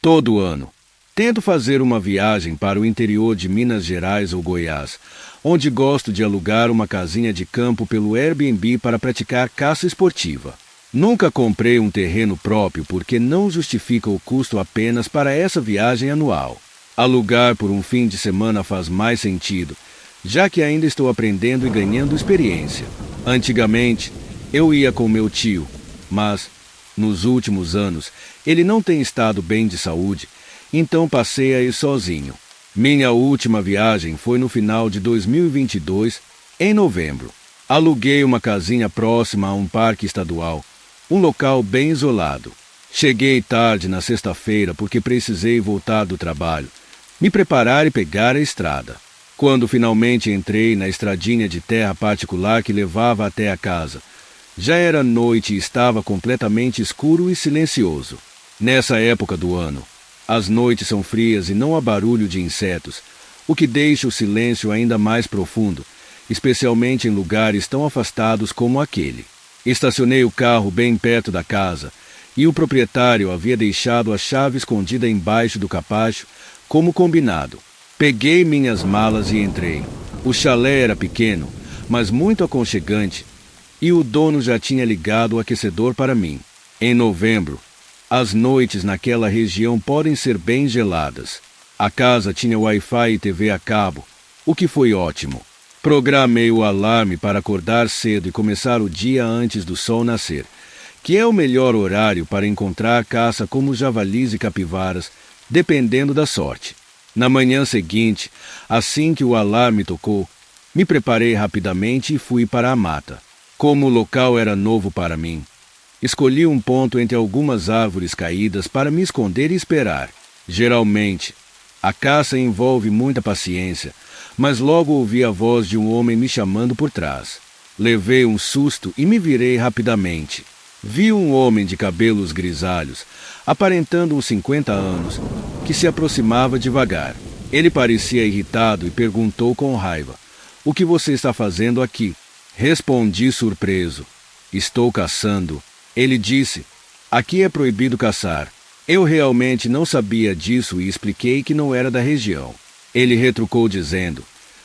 Todo ano. Tento fazer uma viagem para o interior de Minas Gerais ou Goiás, onde gosto de alugar uma casinha de campo pelo Airbnb para praticar caça esportiva. Nunca comprei um terreno próprio porque não justifica o custo apenas para essa viagem anual. Alugar por um fim de semana faz mais sentido, já que ainda estou aprendendo e ganhando experiência. Antigamente, eu ia com meu tio, mas, nos últimos anos, ele não tem estado bem de saúde, então passei a ir sozinho. Minha última viagem foi no final de 2022, em novembro. Aluguei uma casinha próxima a um parque estadual, um local bem isolado. Cheguei tarde na sexta-feira porque precisei voltar do trabalho, me preparar e pegar a estrada. Quando finalmente entrei na estradinha de terra particular que levava até a casa, já era noite e estava completamente escuro e silencioso. Nessa época do ano, as noites são frias e não há barulho de insetos, o que deixa o silêncio ainda mais profundo, especialmente em lugares tão afastados como aquele. Estacionei o carro bem perto da casa e o proprietário havia deixado a chave escondida embaixo do capacho, como combinado. Peguei minhas malas e entrei. O chalé era pequeno, mas muito aconchegante, e o dono já tinha ligado o aquecedor para mim. Em novembro, as noites naquela região podem ser bem geladas. A casa tinha Wi-Fi e TV a cabo, o que foi ótimo. Programei o alarme para acordar cedo e começar o dia antes do sol nascer, que é o melhor horário para encontrar caça como javalis e capivaras, dependendo da sorte. Na manhã seguinte, assim que o alarme tocou, me preparei rapidamente e fui para a mata. Como o local era novo para mim, escolhi um ponto entre algumas árvores caídas para me esconder e esperar. Geralmente, a caça envolve muita paciência, mas logo ouvi a voz de um homem me chamando por trás. Levei um susto e me virei rapidamente. Vi um homem de cabelos grisalhos, aparentando uns 50 anos, que se aproximava devagar. Ele parecia irritado e perguntou com raiva: "O que você está fazendo aqui?" Respondi surpreso: "Estou caçando." Ele disse: "Aqui é proibido caçar." Eu realmente não sabia disso e expliquei que não era da região. Ele retrucou dizendo: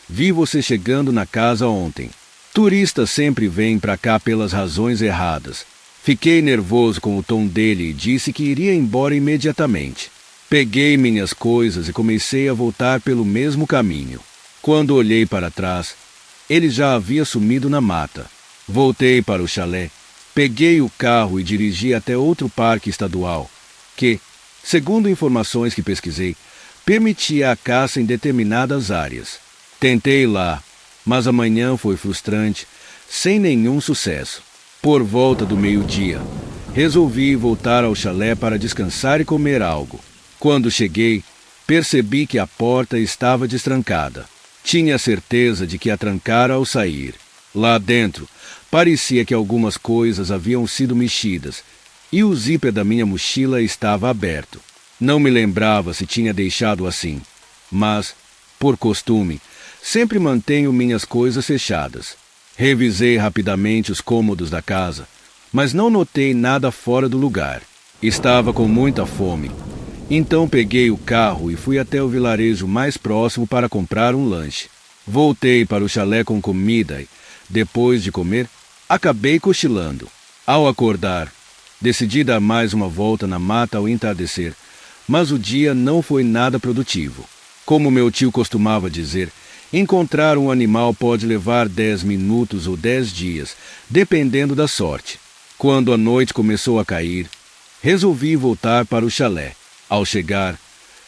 "Vi você chegando na casa ontem. Turistas sempre vêm para cá pelas razões erradas." Fiquei nervoso com o tom dele e disse que iria embora imediatamente. Peguei minhas coisas e comecei a voltar pelo mesmo caminho. Quando olhei para trás, ele já havia sumido na mata. Voltei para o chalé, peguei o carro e dirigi até outro parque estadual, que, segundo informações que pesquisei, permitia a caça em determinadas áreas. Tentei lá, mas a manhã foi frustrante, sem nenhum sucesso. Por volta do meio-dia, resolvi voltar ao chalé para descansar e comer algo. Quando cheguei, percebi que a porta estava destrancada. Tinha certeza de que a trancara ao sair. Lá dentro, parecia que algumas coisas haviam sido mexidas e o zíper da minha mochila estava aberto. Não me lembrava se tinha deixado assim, mas, por costume, sempre mantenho minhas coisas fechadas. Revisei rapidamente os cômodos da casa, mas não notei nada fora do lugar. Estava com muita fome, então peguei o carro e fui até o vilarejo mais próximo para comprar um lanche. Voltei para o chalé com comida e, depois de comer, acabei cochilando. Ao acordar, decidi dar mais uma volta na mata ao entardecer, mas o dia não foi nada produtivo. Como meu tio costumava dizer, encontrar um animal pode levar 10 minutos ou 10 dias, dependendo da sorte. Quando a noite começou a cair, resolvi voltar para o chalé. Ao chegar,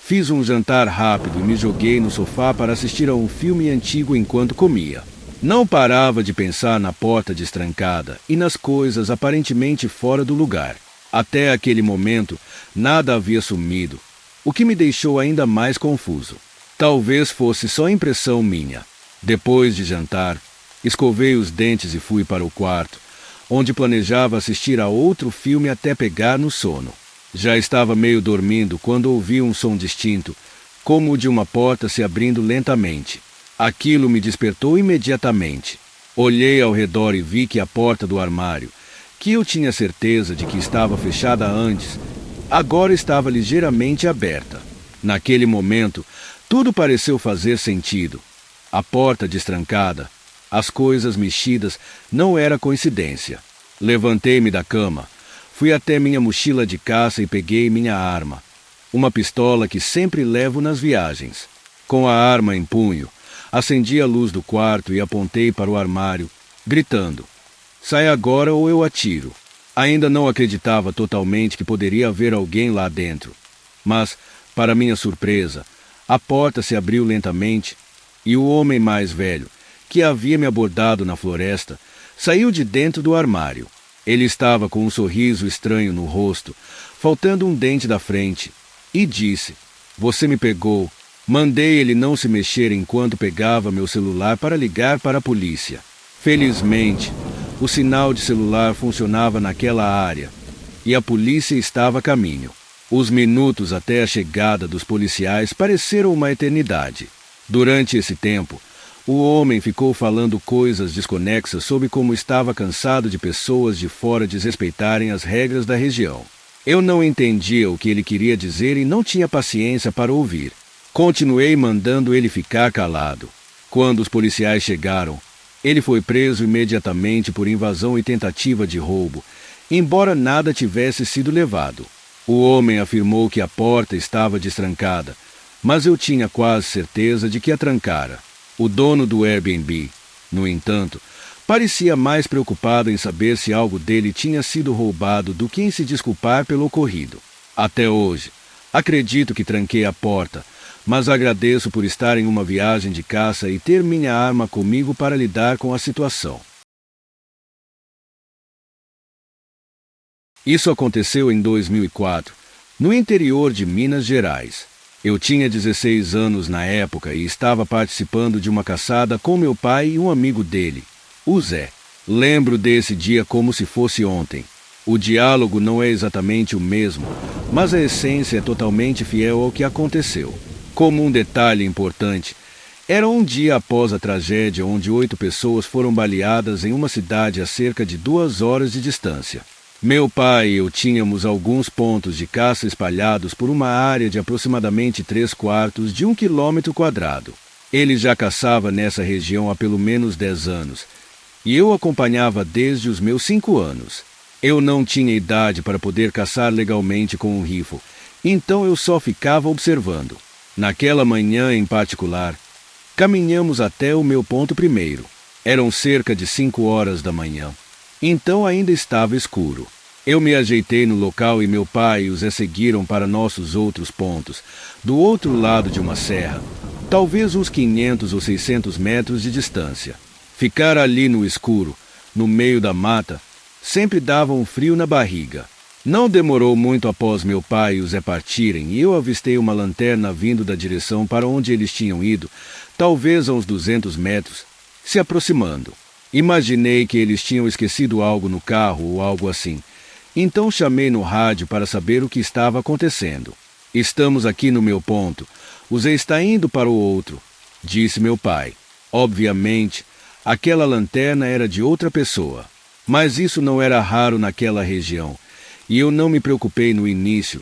fiz um jantar rápido e me joguei no sofá para assistir a um filme antigo enquanto comia. Não parava de pensar na porta destrancada e nas coisas aparentemente fora do lugar. Até aquele momento, nada havia sumido, o que me deixou ainda mais confuso. Talvez fosse só impressão minha. Depois de jantar, escovei os dentes e fui para o quarto, onde planejava assistir a outro filme até pegar no sono. Já estava meio dormindo quando ouvi um som distinto, como o de uma porta se abrindo lentamente. Aquilo me despertou imediatamente. Olhei ao redor e vi que a porta do armário, que eu tinha certeza de que estava fechada antes, agora estava ligeiramente aberta. Naquele momento, tudo pareceu fazer sentido. A porta destrancada, as coisas mexidas, não era coincidência. Levantei-me da cama, fui até minha mochila de caça e peguei minha arma, uma pistola que sempre levo nas viagens. Com a arma em punho, acendi a luz do quarto e apontei para o armário, gritando: "Sai agora ou eu atiro." Ainda não acreditava totalmente que poderia haver alguém lá dentro. Mas, para minha surpresa, a porta se abriu lentamente e o homem mais velho, que havia me abordado na floresta, saiu de dentro do armário. Ele estava com um sorriso estranho no rosto, faltando um dente da frente, e disse: "Você me pegou." Mandei ele não se mexer enquanto pegava meu celular para ligar para a polícia. Felizmente, o sinal de celular funcionava naquela área e a polícia estava a caminho. Os minutos até a chegada dos policiais pareceram uma eternidade. Durante esse tempo, o homem ficou falando coisas desconexas sobre como estava cansado de pessoas de fora desrespeitarem as regras da região. Eu não entendia o que ele queria dizer e não tinha paciência para ouvir. Continuei mandando ele ficar calado. Quando os policiais chegaram, ele foi preso imediatamente por invasão e tentativa de roubo, embora nada tivesse sido levado. O homem afirmou que a porta estava destrancada, mas eu tinha quase certeza de que a trancara. O dono do Airbnb, no entanto, parecia mais preocupado em saber se algo dele tinha sido roubado do que em se desculpar pelo ocorrido. Até hoje, acredito que tranquei a porta, mas agradeço por estar em uma viagem de caça e ter minha arma comigo para lidar com a situação. Isso aconteceu em 2004, no interior de Minas Gerais. Eu tinha 16 anos na época e estava participando de uma caçada com meu pai e um amigo dele, o Zé. Lembro desse dia como se fosse ontem. O diálogo não é exatamente o mesmo, mas a essência é totalmente fiel ao que aconteceu. Como um detalhe importante, era um dia após a tragédia onde 8 pessoas foram baleadas em uma cidade a cerca de 2 horas de distância. Meu pai e eu tínhamos alguns pontos de caça espalhados por uma área de aproximadamente 3/4 de 1 quilômetro quadrado. Ele já caçava nessa região há pelo menos 10 anos, e eu acompanhava desde os meus 5 anos. Eu não tinha idade para poder caçar legalmente com um rifle, então eu só ficava observando. Naquela manhã em particular, caminhamos até o meu ponto primeiro. Eram cerca de 5 horas da manhã, então ainda estava escuro. Eu me ajeitei no local e meu pai e o Zé seguiram para nossos outros pontos, do outro lado de uma serra, talvez uns 500 ou 600 metros de distância. Ficar ali no escuro, no meio da mata, sempre dava um frio na barriga. Não demorou muito após meu pai e o Zé partirem e eu avistei uma lanterna vindo da direção para onde eles tinham ido, talvez a uns 200 metros, se aproximando. Imaginei que eles tinham esquecido algo no carro ou algo assim. Então chamei no rádio para saber o que estava acontecendo. "Estamos aqui no meu ponto. O Zé está indo para o outro", disse meu pai. Obviamente, aquela lanterna era de outra pessoa. Mas isso não era raro naquela região. E eu não me preocupei no início,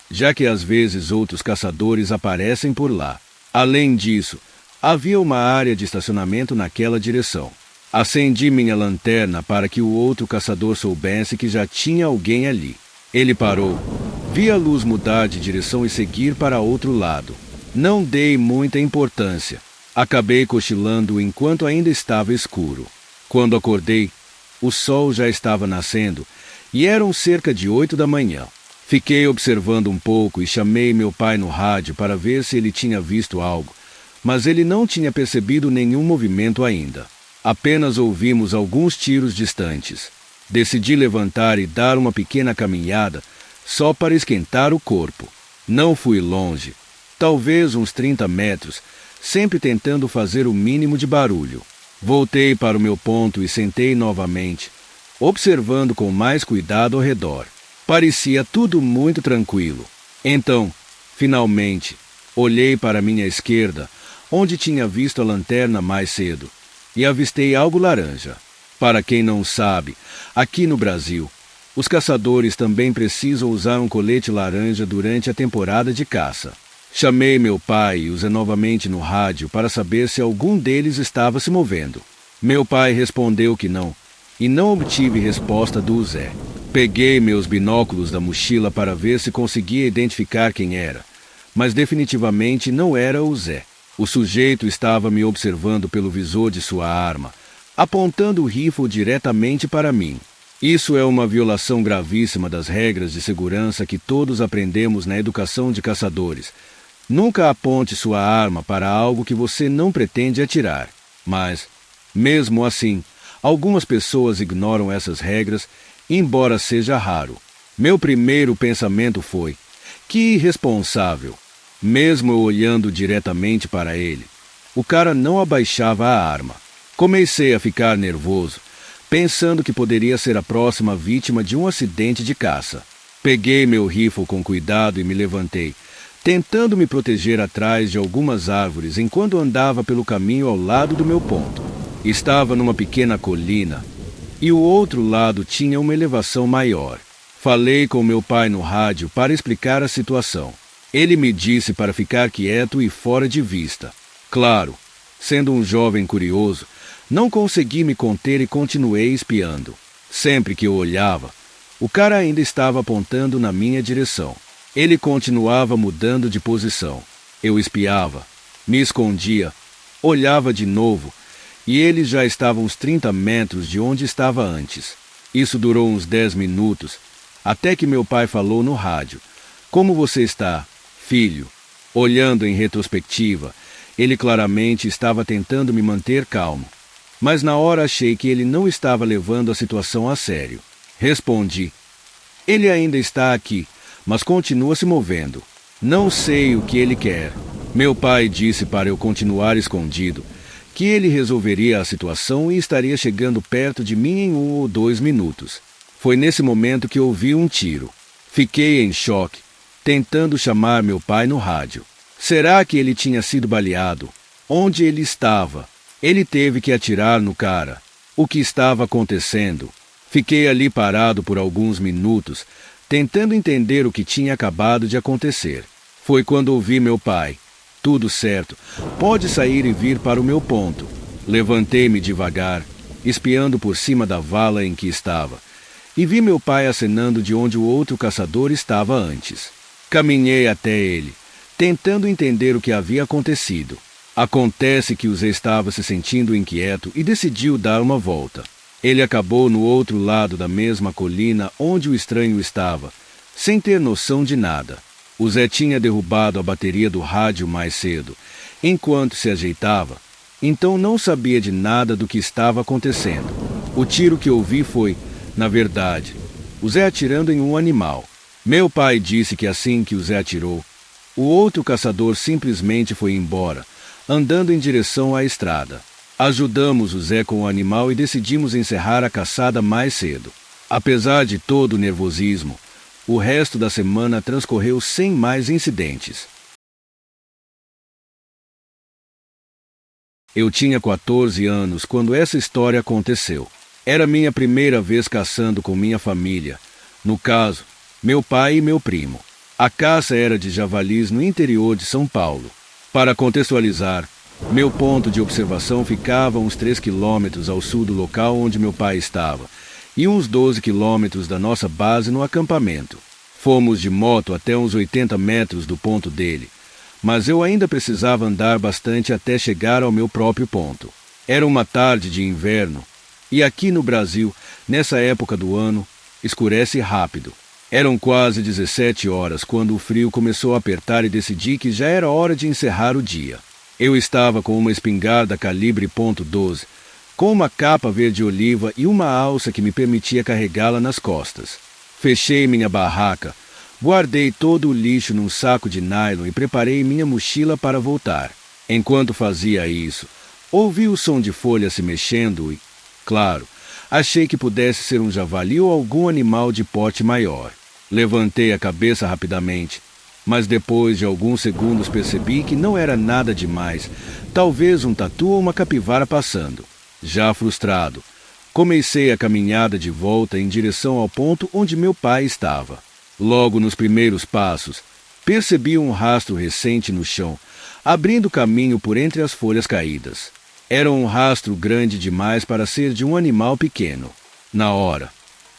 já que às vezes outros caçadores aparecem por lá. Além disso, havia uma área de estacionamento naquela direção. Acendi minha lanterna para que o outro caçador soubesse que já tinha alguém ali. Ele parou, vi a luz mudar de direção e seguir para outro lado. Não dei muita importância. Acabei cochilando enquanto ainda estava escuro. Quando acordei, o sol já estava nascendo e eram cerca de 8 da manhã. Fiquei observando um pouco e chamei meu pai no rádio para ver se ele tinha visto algo, mas ele não tinha percebido nenhum movimento ainda. Apenas ouvimos alguns tiros distantes. Decidi levantar e dar uma pequena caminhada, só para esquentar o corpo. Não fui longe, talvez uns 30 metros, sempre tentando fazer o mínimo de barulho. Voltei para o meu ponto e sentei novamente, observando com mais cuidado ao redor. Parecia tudo muito tranquilo. Então, finalmente, olhei para minha esquerda, onde tinha visto a lanterna mais cedo, e avistei algo laranja. Para quem não sabe, aqui no Brasil, Os caçadores também precisam usar um colete laranja durante a temporada de caça. Chamei meu pai e usei novamente no rádio para saber se algum deles estava se movendo. Meu pai respondeu que não, e não obtive resposta do Zé. Peguei meus binóculos da mochila para ver se conseguia identificar quem era, mas definitivamente não era o Zé. O sujeito estava me observando pelo visor de sua arma, apontando o rifle diretamente para mim. Isso é uma violação gravíssima das regras de segurança que todos aprendemos na educação de caçadores. Nunca aponte sua arma para algo que você não pretende atirar. Mas, mesmo assim, algumas pessoas ignoram essas regras, embora seja raro. Meu primeiro pensamento foi: que irresponsável! Mesmo eu olhando diretamente para ele, o cara não abaixava a arma. Comecei a ficar nervoso, pensando que poderia ser a próxima vítima de um acidente de caça. Peguei meu rifle com cuidado e me levantei, tentando me proteger atrás de algumas árvores enquanto andava pelo caminho ao lado do meu ponto. Estava numa pequena colina e o outro lado tinha uma elevação maior. Falei com meu pai no rádio para explicar a situação. Ele me disse para ficar quieto e fora de vista. Claro, sendo um jovem curioso, não consegui me conter e continuei espiando. Sempre que eu olhava, o cara ainda estava apontando na minha direção. Ele continuava mudando de posição. Eu espiava, me escondia, olhava de novo, e ele já estava uns 30 metros de onde estava antes. Isso durou uns 10 minutos, até que meu pai falou no rádio: "Como você está, filho?" Olhando em retrospectiva, ele claramente estava tentando me manter calmo. Mas na hora achei que ele não estava levando a situação a sério. Respondi: "Ele ainda está aqui, mas continua se movendo. Não sei o que ele quer." Meu pai disse para eu continuar escondido, que ele resolveria a situação e estaria chegando perto de mim em 1 ou 2 minutos. Foi nesse momento que ouvi um tiro. Fiquei em choque, tentando chamar meu pai no rádio. Será que ele tinha sido baleado? Onde ele estava? Ele teve que atirar no cara. O que estava acontecendo? Fiquei ali parado por alguns minutos, tentando entender o que tinha acabado de acontecer. Foi quando ouvi meu pai: "Tudo certo, pode sair e vir para o meu ponto." Levantei-me devagar, espiando por cima da vala em que estava, e vi meu pai acenando de onde o outro caçador estava antes. Caminhei até ele, tentando entender o que havia acontecido. Acontece que o Zé estava se sentindo inquieto e decidiu dar uma volta. Ele acabou no outro lado da mesma colina onde o estranho estava, sem ter noção de nada. O Zé tinha derrubado a bateria do rádio mais cedo, enquanto se ajeitava, então não sabia de nada do que estava acontecendo. O tiro que ouvi foi, na verdade, o Zé atirando em um animal. Meu pai disse que assim que o Zé atirou, o outro caçador simplesmente foi embora, andando em direção à estrada. Ajudamos o Zé com o animal e decidimos encerrar a caçada mais cedo. Apesar de todo o nervosismo, o resto da semana transcorreu sem mais incidentes. Eu tinha 14 anos quando essa história aconteceu. Era minha primeira vez caçando com minha família, no caso, meu pai e meu primo. A caça era de javalis no interior de São Paulo. Para contextualizar, meu ponto de observação ficava a uns 3 quilômetros ao sul do local onde meu pai estava, e uns 12 quilômetros da nossa base no acampamento. Fomos de moto até uns 80 metros do ponto dele, mas eu ainda precisava andar bastante até chegar ao meu próprio ponto. Era uma tarde de inverno, e aqui no Brasil, nessa época do ano, escurece rápido. Eram quase 17 horas quando o frio começou a apertar e decidi que já era hora de encerrar o dia. Eu estava com uma espingarda calibre .12, com uma capa verde-oliva e uma alça que me permitia carregá-la nas costas. Fechei minha barraca, guardei todo o lixo num saco de nylon e preparei minha mochila para voltar. Enquanto fazia isso, ouvi o som de folhas se mexendo e, claro, achei que pudesse ser um javali ou algum animal de porte maior. Levantei a cabeça rapidamente, mas depois de alguns segundos percebi que não era nada demais, talvez um tatu ou uma capivara passando. Já frustrado, Comecei a caminhada de volta em direção ao ponto onde meu pai estava. Logo nos primeiros passos, percebi um rastro recente no chão, abrindo caminho por entre as folhas caídas. Era um rastro grande demais para ser de um animal pequeno. Na hora,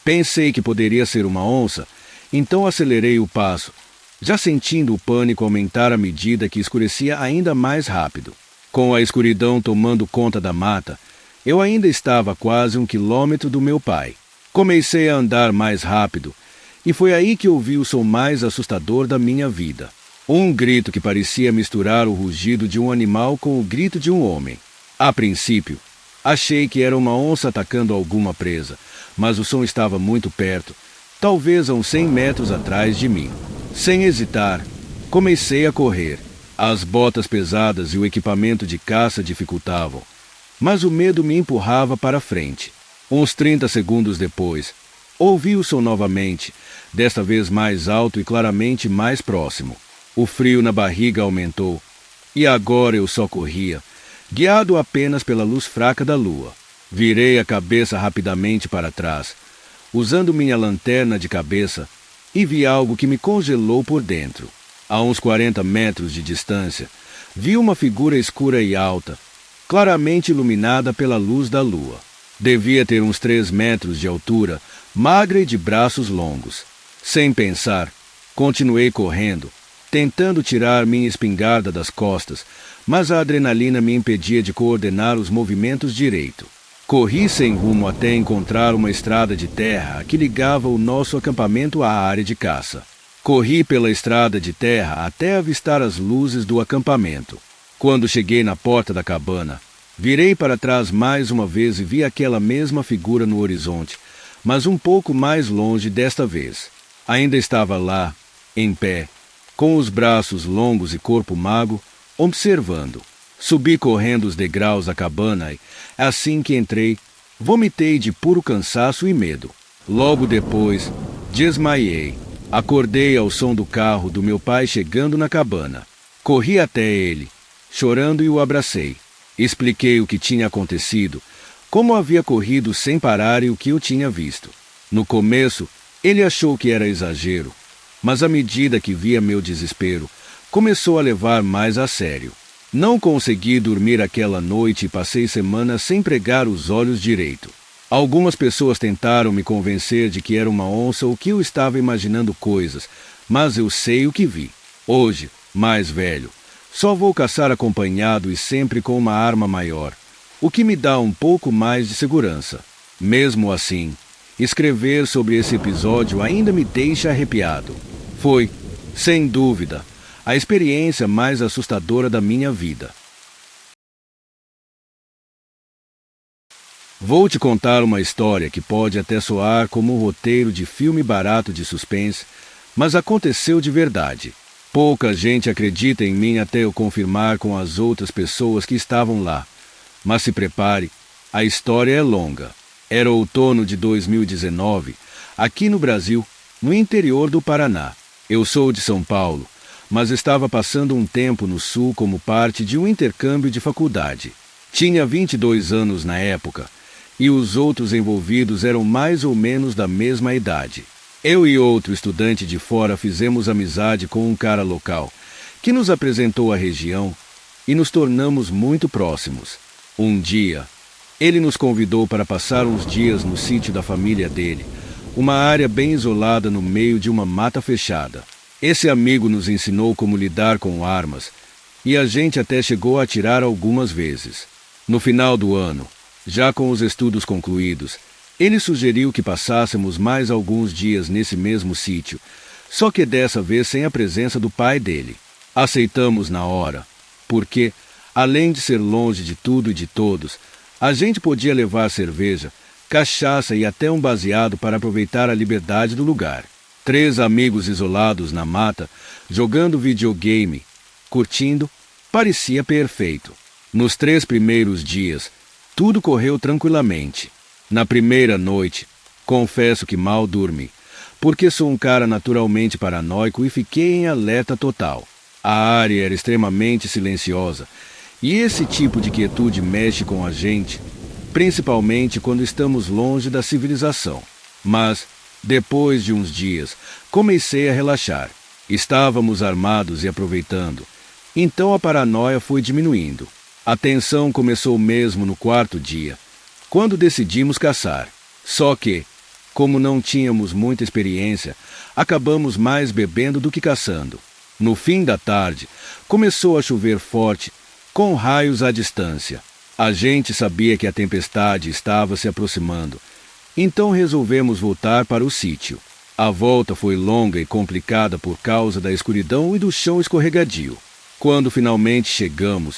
pensei que poderia ser uma onça, então acelerei o passo, já sentindo o pânico aumentar à medida que escurecia ainda mais rápido. Com a escuridão tomando conta da mata, eu ainda estava a quase 1 quilômetro do meu pai. Comecei a andar mais rápido, e foi aí que ouvi o som mais assustador da minha vida. Um grito que parecia misturar o rugido de um animal com o grito de um homem. A princípio, achei que era uma onça atacando alguma presa, mas o som estava muito perto, talvez a uns 100 metros atrás de mim. Sem hesitar, comecei a correr. As botas pesadas e o equipamento de caça dificultavam, mas o medo me empurrava para frente. Uns 30 segundos depois, ouvi o som novamente, desta vez mais alto e claramente mais próximo. O frio na barriga aumentou, e agora eu só corria, guiado apenas pela luz fraca da lua. Virei a cabeça rapidamente para trás, usando minha lanterna de cabeça, e vi algo que me congelou por dentro. A uns 40 metros de distância, vi uma figura escura e alta, claramente iluminada pela luz da lua. Devia ter uns 3 metros de altura, magra e de braços longos. Sem pensar, continuei correndo, tentando tirar minha espingarda das costas, mas a adrenalina me impedia de coordenar os movimentos direito. Corri sem rumo até encontrar uma estrada de terra que ligava o nosso acampamento à área de caça. Corri pela estrada de terra até avistar as luzes do acampamento. Quando cheguei na porta da cabana, virei para trás mais uma vez e vi aquela mesma figura no horizonte, mas um pouco mais longe desta vez. Ainda estava lá, em pé, com os braços longos e corpo magro, observando. Subi correndo os degraus da cabana e, assim que entrei, vomitei de puro cansaço e medo. Logo depois, desmaiei. Acordei ao som do carro do meu pai chegando na cabana. Corri até ele, chorando, e o abracei. Expliquei o que tinha acontecido, como havia corrido sem parar e o que eu tinha visto. No começo, ele achou que era exagero, mas à medida que via meu desespero, começou a levar mais a sério. Não consegui dormir aquela noite e passei semanas sem pregar os olhos direito. Algumas pessoas tentaram me convencer de que era uma onça ou que eu estava imaginando coisas, mas eu sei o que vi. Hoje, mais velho, só vou caçar acompanhado e sempre com uma arma maior, o que me dá um pouco mais de segurança. Mesmo assim, escrever sobre esse episódio ainda me deixa arrepiado. Foi, sem dúvida, a experiência mais assustadora da minha vida. Vou te contar uma história que pode até soar como um roteiro de filme barato de suspense, mas aconteceu de verdade. Pouca gente acredita em mim até eu confirmar com as outras pessoas que estavam lá. Mas se prepare, a história é longa. Era outono de 2019, aqui no Brasil, no interior do Paraná. Eu sou de São Paulo, mas estava passando um tempo no Sul como parte de um intercâmbio de faculdade. Tinha 22 anos na época, e os outros envolvidos eram mais ou menos da mesma idade. Eu e outro estudante de fora fizemos amizade com um cara local, que nos apresentou a região, e nos tornamos muito próximos. Um dia, ele nos convidou para passar uns dias no sítio da família dele, uma área bem isolada no meio de uma mata fechada. Esse amigo nos ensinou como lidar com armas, e a gente até chegou a atirar algumas vezes. No final do ano, já com os estudos concluídos, ele sugeriu que passássemos mais alguns dias nesse mesmo sítio, só que dessa vez sem a presença do pai dele. Aceitamos na hora, porque, além de ser longe de tudo e de todos, a gente podia levar cerveja, cachaça e até um baseado para aproveitar a liberdade do lugar. 3 amigos isolados na mata, jogando videogame, curtindo, parecia perfeito. Nos 3 primeiros dias, tudo correu tranquilamente. Na primeira noite, confesso que mal dormi, porque sou um cara naturalmente paranoico e fiquei em alerta total. A área era extremamente silenciosa, e esse tipo de quietude mexe com a gente. principalmente quando estamos longe da civilização. Mas, depois de uns dias, comecei a relaxar. Estávamos armados e aproveitando. Então a paranoia foi diminuindo. A tensão começou mesmo no quarto dia, quando decidimos caçar. Só que, como não tínhamos muita experiência, acabamos mais bebendo do que caçando. No fim da tarde, começou a chover forte, com raios à distância. A gente sabia que a tempestade estava se aproximando, então resolvemos voltar para o sítio. A volta foi longa e complicada por causa da escuridão e do chão escorregadio. Quando finalmente chegamos,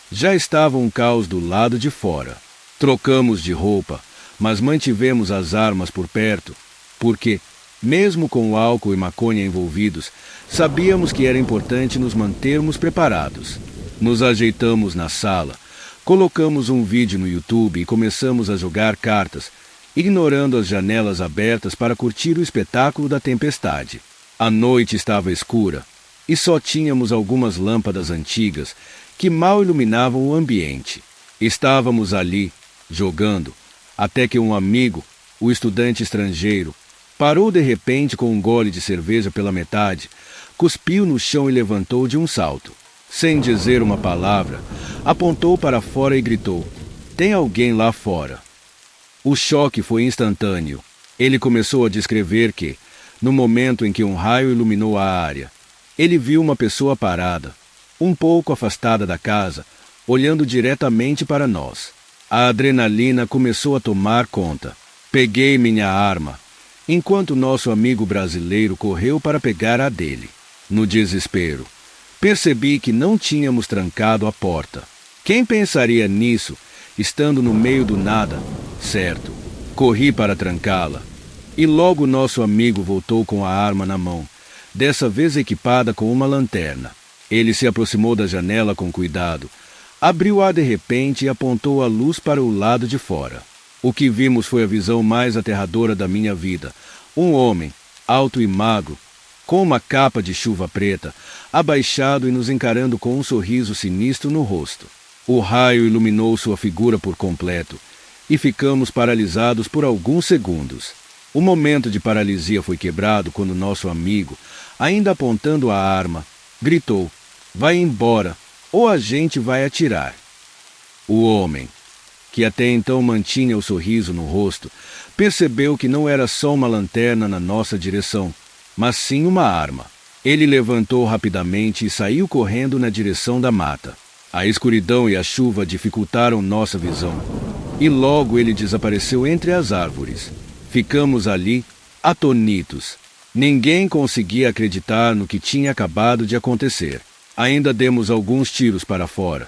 já estava um caos do lado de fora. Trocamos de roupa, mas mantivemos as armas por perto, porque, mesmo com o álcool e maconha envolvidos, sabíamos que era importante nos mantermos preparados. Nos ajeitamos na sala, colocamos um vídeo no YouTube e começamos a jogar cartas, ignorando as janelas abertas para curtir o espetáculo da tempestade. A noite estava escura e só tínhamos algumas lâmpadas antigas que mal iluminavam o ambiente. Estávamos ali, jogando, até que um amigo, o estudante estrangeiro, parou de repente com um gole de cerveja pela metade, cuspiu no chão e levantou de um salto. Sem dizer uma palavra, apontou para fora e gritou: "Tem alguém lá fora?" O choque foi instantâneo. Ele começou a descrever que, no momento em que um raio iluminou a área, ele viu uma pessoa parada, um pouco afastada da casa, olhando diretamente para nós. A adrenalina começou a tomar conta. Peguei minha arma, enquanto nosso amigo brasileiro correu para pegar a dele. No desespero, percebi que não tínhamos trancado a porta. Quem pensaria nisso, estando no meio do nada? Certo, corri para trancá-la. E logo nosso amigo voltou com a arma na mão, dessa vez equipada com uma lanterna. Ele se aproximou da janela com cuidado, abriu-a de repente e apontou a luz para o lado de fora. O que vimos foi a visão mais aterradora da minha vida. Um homem, alto e magro, com uma capa de chuva preta, abaixado e nos encarando com um sorriso sinistro no rosto. O raio iluminou sua figura por completo, e ficamos paralisados por alguns segundos. O momento de paralisia foi quebrado quando nosso amigo, ainda apontando a arma, gritou: "Vai embora, ou a gente vai atirar." O homem, que até então mantinha o sorriso no rosto, percebeu que não era só uma lanterna na nossa direção, mas sim uma arma. Ele levantou rapidamente e saiu correndo na direção da mata. A escuridão e a chuva dificultaram nossa visão, e logo ele desapareceu entre as árvores. Ficamos ali, atonitos. Ninguém conseguia acreditar no que tinha acabado de acontecer. Ainda demos alguns tiros para fora,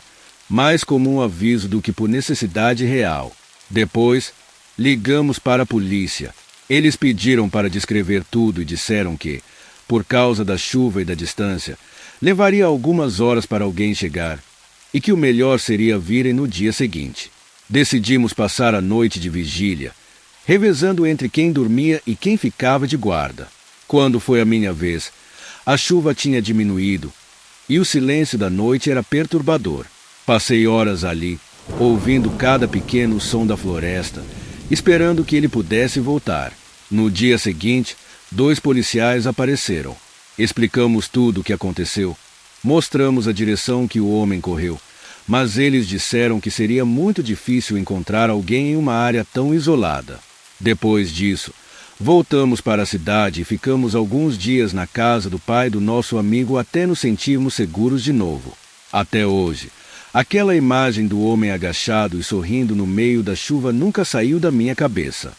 mais como um aviso do que por necessidade real. Depois, ligamos para a polícia. Eles pediram para descrever tudo e disseram que, por causa da chuva e da distância, levaria algumas horas para alguém chegar, e que o melhor seria virem no dia seguinte. Decidimos passar a noite de vigília, revezando entre quem dormia e quem ficava de guarda. Quando foi a minha vez, a chuva tinha diminuído, e o silêncio da noite era perturbador. Passei horas ali, ouvindo cada pequeno som da floresta, esperando que ele pudesse voltar. No dia seguinte, 2 policiais apareceram. Explicamos tudo o que aconteceu. Mostramos a direção que o homem correu, mas eles disseram que seria muito difícil encontrar alguém em uma área tão isolada. Depois disso, voltamos para a cidade e ficamos alguns dias na casa do pai do nosso amigo até nos sentirmos seguros de novo. Até hoje, aquela imagem do homem agachado e sorrindo no meio da chuva nunca saiu da minha cabeça.